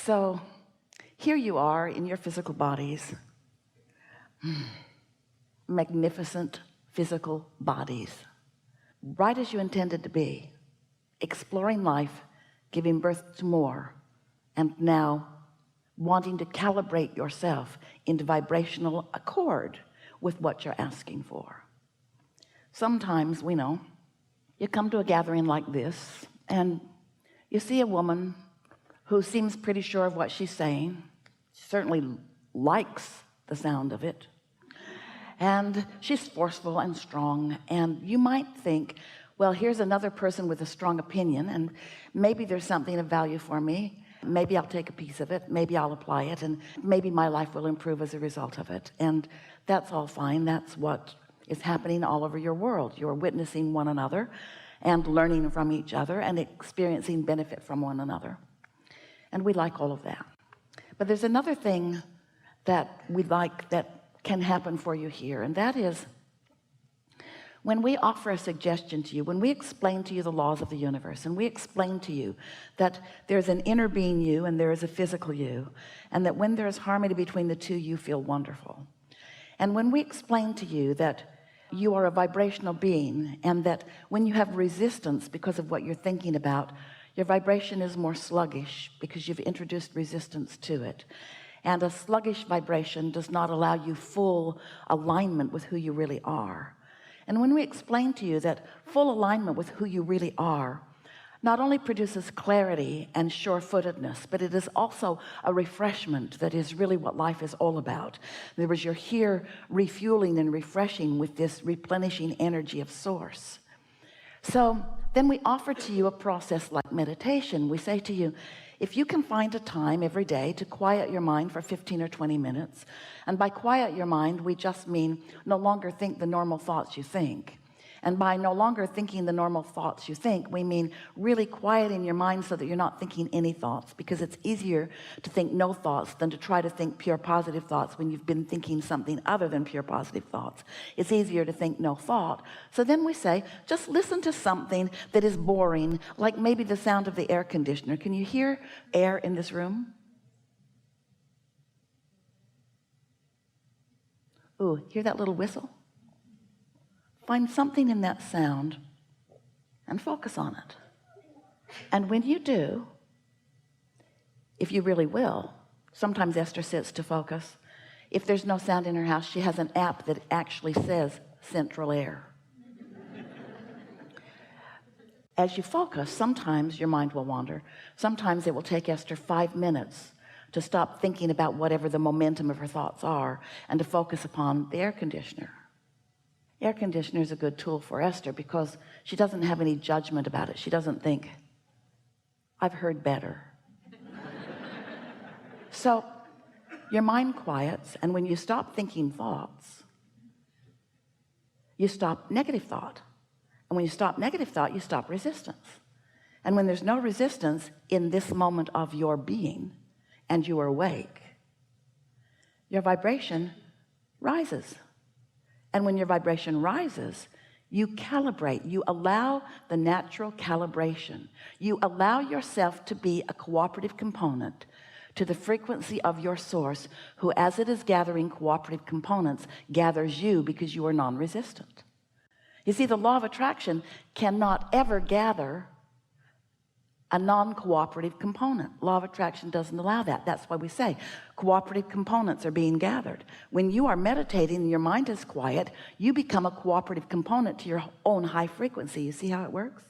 So here you are in your physical bodies, magnificent physical bodies, right as you intended to be, exploring life, giving birth to more, and now wanting to calibrate yourself into vibrational accord with what you're asking for. Sometimes, we know, you come to a gathering like this and you see a woman who seems pretty sure of what she's saying. She certainly likes the sound of it, and she's forceful and strong, and you might think, well, here's another person with a strong opinion, and maybe there's something of value for me. Maybe I'll take a piece of it, maybe I'll apply it, and maybe my life will improve as a result of it. And that's all fine. That's what is happening all over your world. You're witnessing one another and learning from each other and experiencing benefit from one another, and we like all of that. But there's another thing that we like that can happen for you here, and that is when we offer a suggestion to you, when we explain to you the laws of the universe, and we explain to you that there's an inner being you and there is a physical you, and that when there's harmony between the two, you feel wonderful. And when we explain to you that you are a vibrational being, and that when you have resistance because of what you're thinking about, your vibration is more sluggish because you've introduced resistance to it, and a sluggish vibration does not allow you full alignment with who you really are. And when we explain to you that full alignment with who you really are not only produces clarity and sure-footedness, but it is also a refreshment that is really what life is all about. In other words, you're here refueling and refreshing with this replenishing energy of source. So then we offer to you a process like meditation. We say to you, if you can find a time every day to quiet your mind for 15 or 20 minutes, and by quiet your mind, we just mean no longer think the normal thoughts you think. And by no longer thinking the normal thoughts you think, we mean really quieting your mind so that you're not thinking any thoughts, because it's easier to think no thoughts than to try to think pure positive thoughts when you've been thinking something other than pure positive thoughts. It's easier to think no thought. So then we say, just listen to something that is boring, like maybe the sound of the air conditioner. Can you hear air in this room? Ooh, hear that little whistle? Find something in that sound and focus on it. And when you do, if you really will, sometimes Esther sits to focus. If there's no sound in her house, she has an app that actually says central air. As you focus, sometimes your mind will wander. Sometimes it will take Esther 5 minutes to stop thinking about whatever the momentum of her thoughts are and to focus upon the air conditioner. Air conditioner is a good tool for Esther because she doesn't have any judgment about it. She doesn't think, I've heard better. So your mind quiets, and when you stop thinking thoughts, you stop negative thought. And when you stop negative thought, you stop resistance. And when there's no resistance in this moment of your being and you are awake, your vibration rises. And when your vibration rises, you calibrate. You allow the natural calibration. You allow yourself to be a cooperative component to the frequency of your source, who, as it is gathering cooperative components, gathers you because you are non-resistant. You see, the law of attraction cannot ever gather a non-cooperative component. Law of attraction doesn't allow that. That's why we say cooperative components are being gathered. When you are meditating and your mind is quiet, you become a cooperative component to your own high frequency. You see how it works?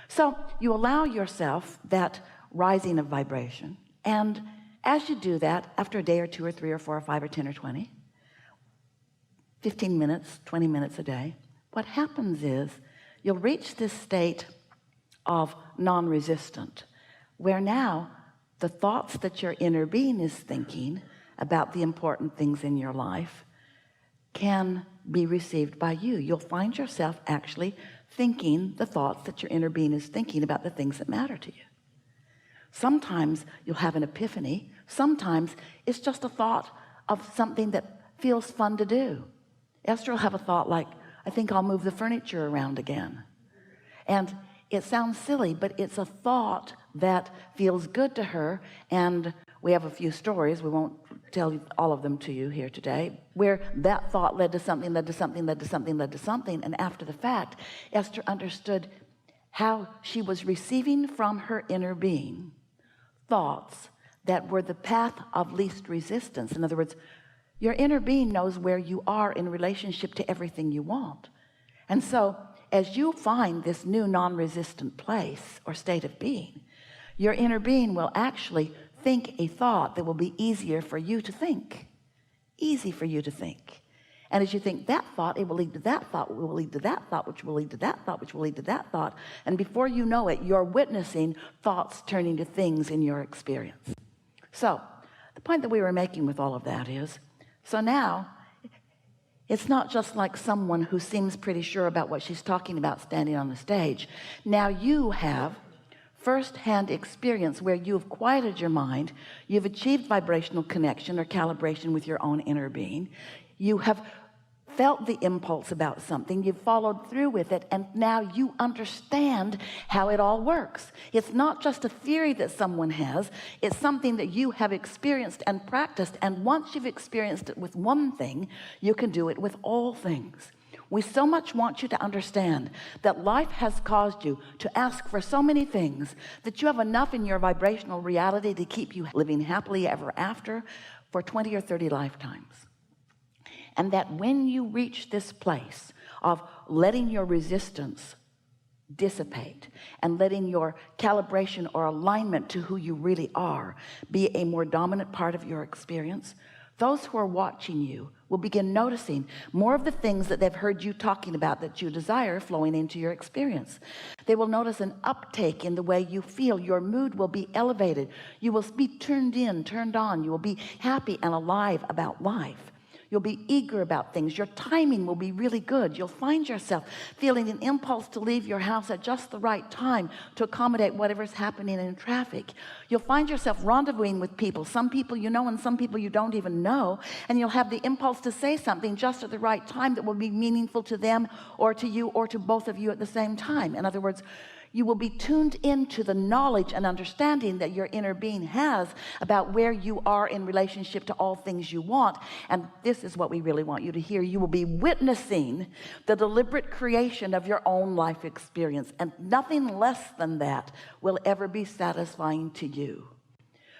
So you allow yourself that rising of vibration, and as you do that, after a day or 2 or 3 or 4 or 5 or 10 or 20, 15 minutes, 20 minutes a day, what happens is you'll reach this state of non-resistant, where now the thoughts that your inner being is thinking about the important things in your life can be received by you. You'll find yourself actually thinking the thoughts that your inner being is thinking about the things that matter to you. Sometimes you'll have an epiphany. Sometimes it's just a thought of something that feels fun to do. Esther will have a thought like, I think I'll move the furniture around again. And it sounds silly, but it's a thought that feels good to her and we have a few stories, we won't tell all of them to you here today, where that thought led to something, led to something, led to something, led to something. And after the fact, Esther understood how she was receiving from her inner being thoughts that were the path of least resistance. In other words, your inner being knows where you are in relationship to everything you want. And so as you find this new non-resistant place or state of being, your inner being will actually think a thought that will be easier for you to think, easy for you to think. And as you think that thought, it will lead to that thought, it will lead to that thought, which will lead to that thought, which will lead to that thought. And before you know it, you're witnessing thoughts turning to things in your experience. So the point that we were making with all of that is, so now it's not just like someone who seems pretty sure about what she's talking about standing on the stage. Now you have first-hand experience where you've quieted your mind, you've achieved vibrational connection or calibration with your own inner being, you have felt the impulse about something, you've followed through with it, and now you understand how it all works. It's not just a theory that someone has, it's something that you have experienced and practiced, and once you've experienced it with one thing, you can do it with all things. We so much want you to understand that life has caused you to ask for so many things that you have enough in your vibrational reality to keep you living happily ever after for 20 or 30 lifetimes. And that when you reach this place of letting your resistance dissipate and letting your calibration or alignment to who you really are be a more dominant part of your experience, those who are watching you will begin noticing more of the things that they've heard you talking about that you desire flowing into your experience. They will notice an uptake in the way you feel. Your mood will be elevated. You will be turned in, turned on. You will be happy and alive about life. You'll be eager about things. Your timing will be really good. You'll find yourself feeling an impulse to leave your house at just the right time to accommodate whatever's happening in traffic. You'll find yourself rendezvousing with people, some people you know and some people you don't even know, and you'll have the impulse to say something just at the right time that will be meaningful to them or to you or to both of you at the same time. In other words, you will be tuned into the knowledge and understanding that your inner being has about where you are in relationship to all things you want. And this is what we really want you to hear. You will be witnessing the deliberate creation of your own life experience, and nothing less than that will ever be satisfying to you.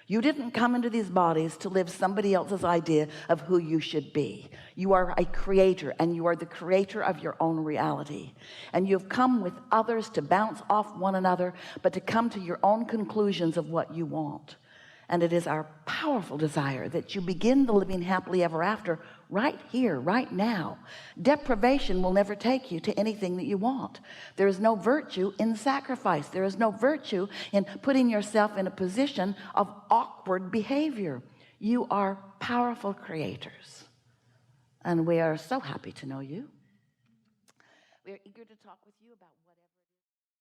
You didn't come into these bodies to live somebody else's idea of who you should be. You are a creator, and you are the creator of your own reality. And you've come with others to bounce off one another, but to come to your own conclusions of what you want. And it is our powerful desire that you begin the living happily ever after right here, right now. Deprivation will never take you to anything that you want. There is no virtue in sacrifice. There is no virtue in putting yourself in a position of awkward behavior. You are powerful creators. And we are so happy to know you. We are eager to talk with you about whatever